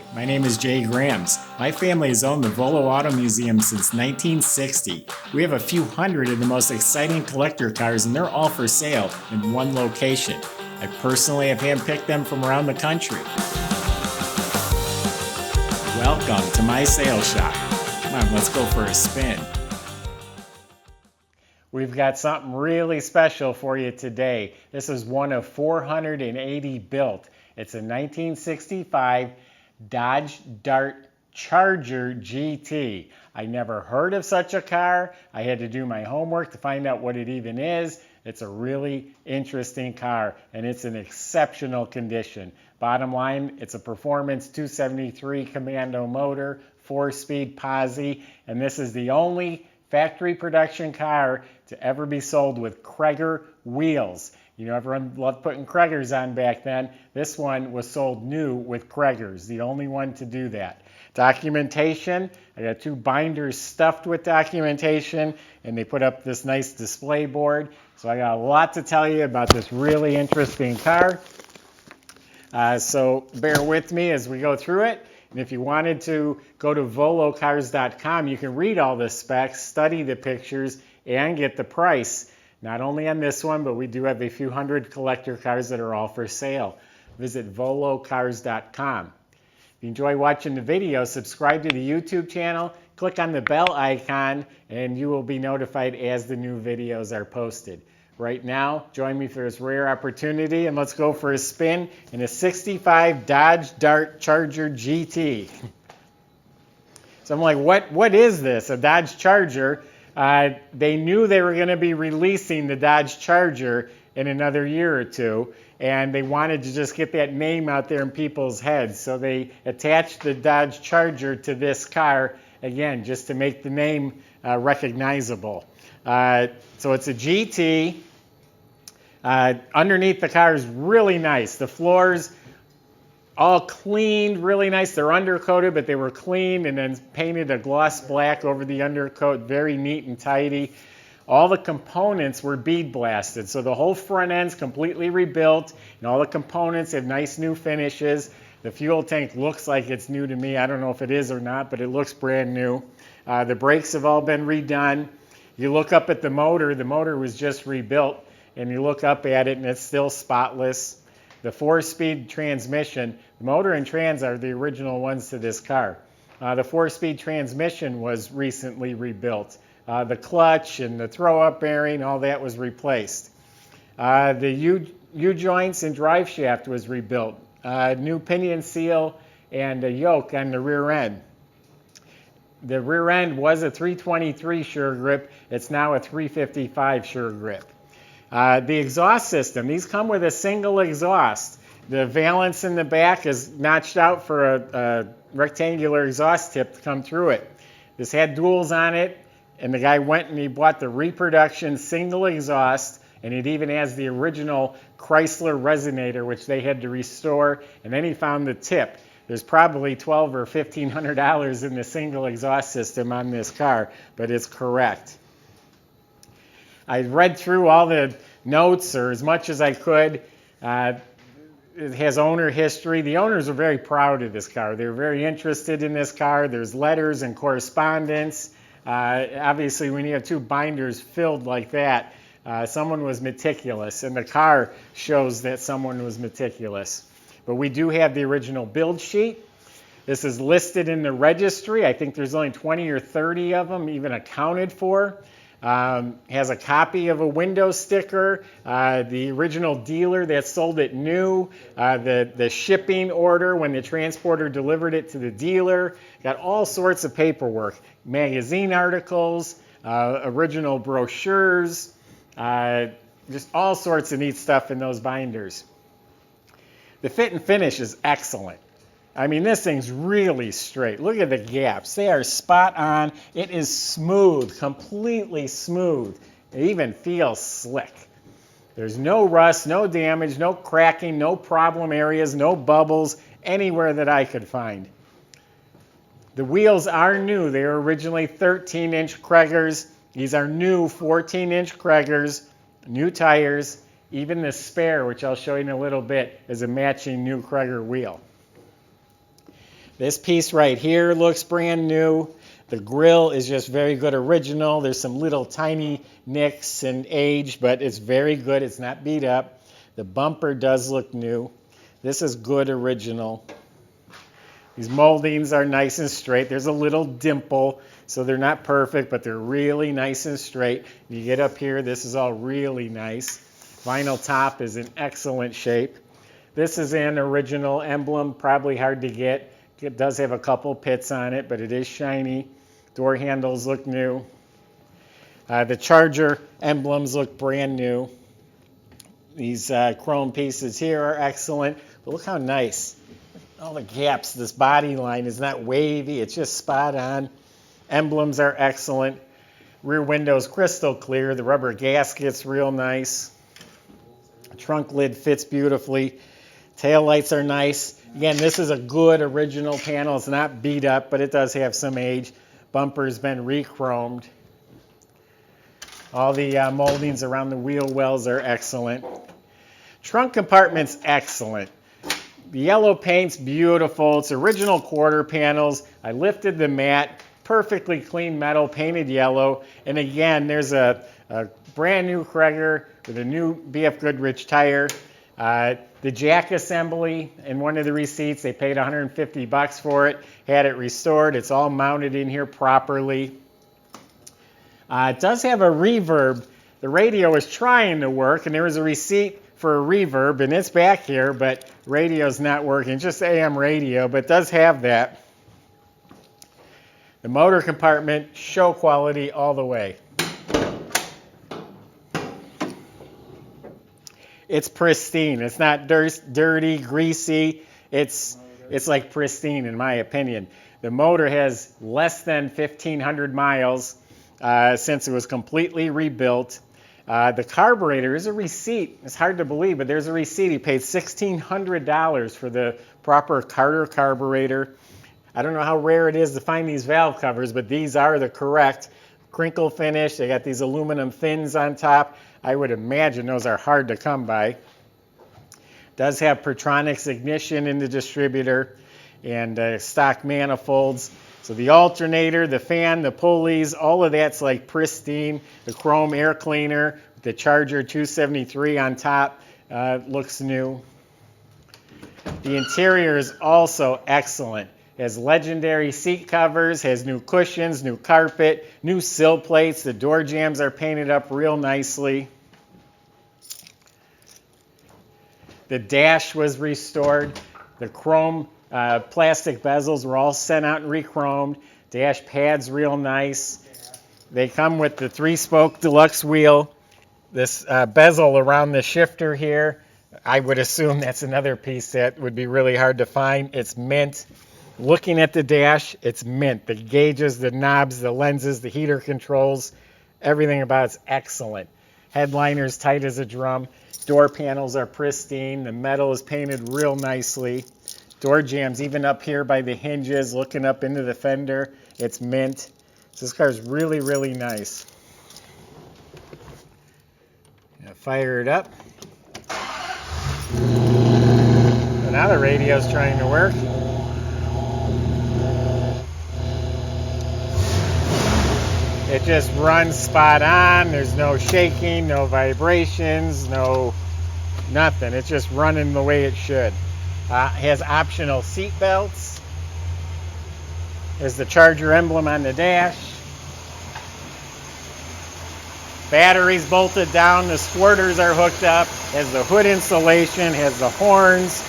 Hi, my name is Jay Grams. My family has owned the Volo Auto Museum since 1960. We have a few hundred of the most exciting collector cars, and they're all for sale in one location. I personally have handpicked them from around the country. Welcome to my sales shop. Come on, let's go for a spin. We've got something really special for you today. This is one of 480 built. It's a 1965 Dodge Dart Charger GT. I never heard of such a car. I had to do my homework to find out what it even is. It's a really interesting car, and it's in exceptional condition. Bottom line, it's a performance 273 Comando motor, 4-speed posi, and this is the only factory production car to ever be sold with Cragar wheels. You know, everyone loved putting Cragars on back then. This one was sold new with Cragars, the only one to do that. Documentation, I got two binders stuffed with documentation, and they put up this nice display board. So I got a lot to tell you about this really interesting car. So bear with me as we go through it. And if you wanted to go to volocars.com, you can read all the specs, study the pictures, and get the price. Not only on this one, but we do have a few hundred collector cars that are all for sale. Visit volocars.com. If you enjoy watching the video, subscribe to the YouTube channel, click on the bell icon, and you will be notified as the new videos are posted. Right now, join me for this rare opportunity, and let's go for a spin in a 65 Dodge Dart Charger GT. So I'm like, what is this? A Dodge Charger? They knew they were going to be releasing the Dodge Charger in another year or two, and they wanted to just get that name out there in people's heads. So they attached the Dodge Charger to this car, again, just to make the name recognizable. So it's a GT. Underneath the car is really nice. The floors all cleaned, really nice. They're undercoated, but they were cleaned and then painted a gloss black over the undercoat. Very neat and tidy. All the components were bead blasted, so the whole front end's completely rebuilt, and all the components have nice new finishes. The fuel tank looks like it's new to me. I don't know if it is or not, but it looks brand new. The brakes have all been redone. You look up at the motor was just rebuilt, and you look up at it and it's still spotless. The 4-speed transmission, the motor and trans are the original ones to this car. The 4-speed transmission was recently rebuilt. The clutch and the throw-up bearing, all that was replaced. The U-joints and drive shaft was rebuilt. New pinion seal and a yoke on the rear end. The rear end was a 323 sure grip. It's now a 355 sure grip. The exhaust system, these come with a single exhaust. The valance in the back is notched out for a rectangular exhaust tip to come through it. This had duals on it, and the guy went and he bought the reproduction single exhaust, and it even has the original Chrysler resonator, which they had to restore, and then he found the tip. There's probably $1,200 or $1,500 in the single exhaust system on this car, but it's correct. I read through all the notes, or as much as I could. It has owner history. The owners are very proud of this car. They're very interested in this car. There's letters and correspondence. Obviously, when you have two binders filled like that, someone was meticulous, and the car shows that someone was meticulous. But we do have the original build sheet. This is listed in the registry. I think there's only 20 or 30 of them even accounted for. Has a copy of a window sticker, the original dealer that sold it new, the shipping order when the transporter delivered it to the dealer. Got all sorts of paperwork, magazine articles, original brochures, just all sorts of neat stuff in those binders. The fit and finish is excellent. I mean, this thing's really straight. Look at the gaps. They are spot on. It is smooth, completely smooth. It even feels slick. There's no rust, no damage, no cracking, no problem areas, no bubbles anywhere that I could find. The wheels are new. They were originally 13-inch Cragars. These are new 14-inch Cragars, new tires. Even the spare, which I'll show you in a little bit, is a matching new Cragar wheel. This piece right here looks brand new. The grill is just very good original. There's some little tiny nicks and age, but it's very good. It's not beat up. The bumper does look new. This is good original. These moldings are nice and straight. There's a little dimple, so they're not perfect, but they're really nice and straight. You get up here, this is all really nice. Vinyl top is in excellent shape. This is an original emblem, probably hard to get. It does have a couple pits on it, but it is shiny. Door handles look new. The Charger emblems look brand new. These chrome pieces here are excellent. But look how nice. All the gaps. This body line is not wavy. It's just spot on. Emblems are excellent. Rear windows crystal clear. The rubber gasket's real nice. Trunk lid fits beautifully. Tail lights are nice. Again, this is a good original panel. It's not beat up, but it does have some age. Bumper's been rechromed. All the moldings around the wheel wells are excellent. Trunk compartment's excellent. The yellow paint's beautiful. It's original quarter panels. I lifted the mat, perfectly clean metal, painted yellow. And again, there's a brand new Cragar with a new BF Goodrich tire. The jack assembly in one of the receipts, they paid $150 for it, had it restored. It's all mounted in here properly. It does have a reverb. The radio is trying to work, and there was a receipt for a reverb, and it's back here, but radio's not working. It's just AM radio, but it does have that. The motor compartment, show quality all the way. It's pristine. It's not dirty, greasy. It's like pristine in my opinion. The motor has less than 1,500 miles since it was completely rebuilt. The carburetor is a receipt. It's hard to believe, but there's a receipt. He paid $1,600 for the proper Carter carburetor. I don't know how rare it is to find these valve covers, but these are the correct crinkle finish. They got these aluminum fins on top. I would imagine those are hard to come by. Does have Pertronics ignition in the distributor and stock manifolds. So the alternator, the fan, the pulleys, all of that's like pristine. The chrome air cleaner, the Charger 273 on top looks new. The interior is also excellent. Has legendary seat covers, has new cushions, new carpet, new sill plates. The door jambs are painted up real nicely. The dash was restored. The chrome plastic bezels were all sent out and rechromed. Dash pads real nice. They come with the 3-spoke deluxe wheel. This bezel around the shifter here, I would assume that's another piece that would be really hard to find. It's mint. Looking at the dash, it's mint. The gauges, the knobs, the lenses, the heater controls, everything about it's excellent. Headliner's tight as a drum. Door panels are pristine. The metal is painted real nicely. Door jambs, even up here by the hinges, looking up into the fender, it's mint. So this car is really, really nice. Now fire it up. So now the radio's trying to work. It just runs spot on. There's no shaking, no vibrations, nothing. It's just running the way it should. Has optional seat belts. There's the Charger emblem on the dash. Batteries bolted down. The squirters are hooked up. Has the hood insulation. Has the horns.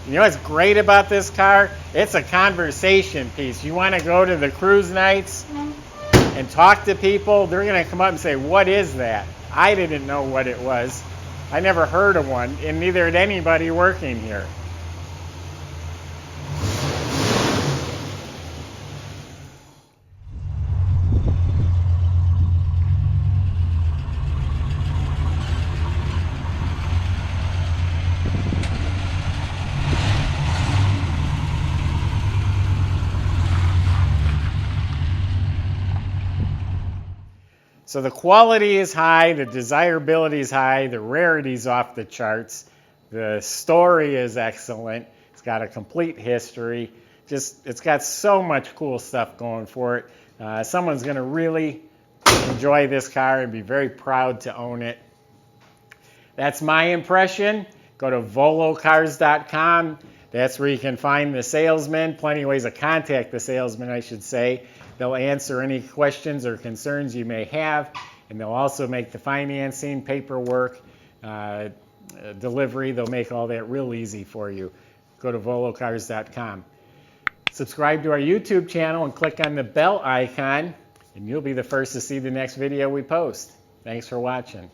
You know what's great about this car? It's a conversation piece. You want to go to the cruise nights and talk to people, they're going to come up and say, what is that? I didn't know what it was. I never heard of one, and neither had anybody working here. So the quality is high, the desirability is high, the rarity is off the charts, the story is excellent. It's got a complete history. It's got so much cool stuff going for it. Someone's going to really enjoy this car and be very proud to own it. That's my impression. Go to volocars.com. That's where you can find the salesman. Plenty of ways to contact the salesman, I should say. They'll answer any questions or concerns you may have, and they'll also make the financing, paperwork, delivery. They'll make all that real easy for you. Go to volocars.com. Subscribe to our YouTube channel and click on the bell icon, and you'll be the first to see the next video we post. Thanks for watching.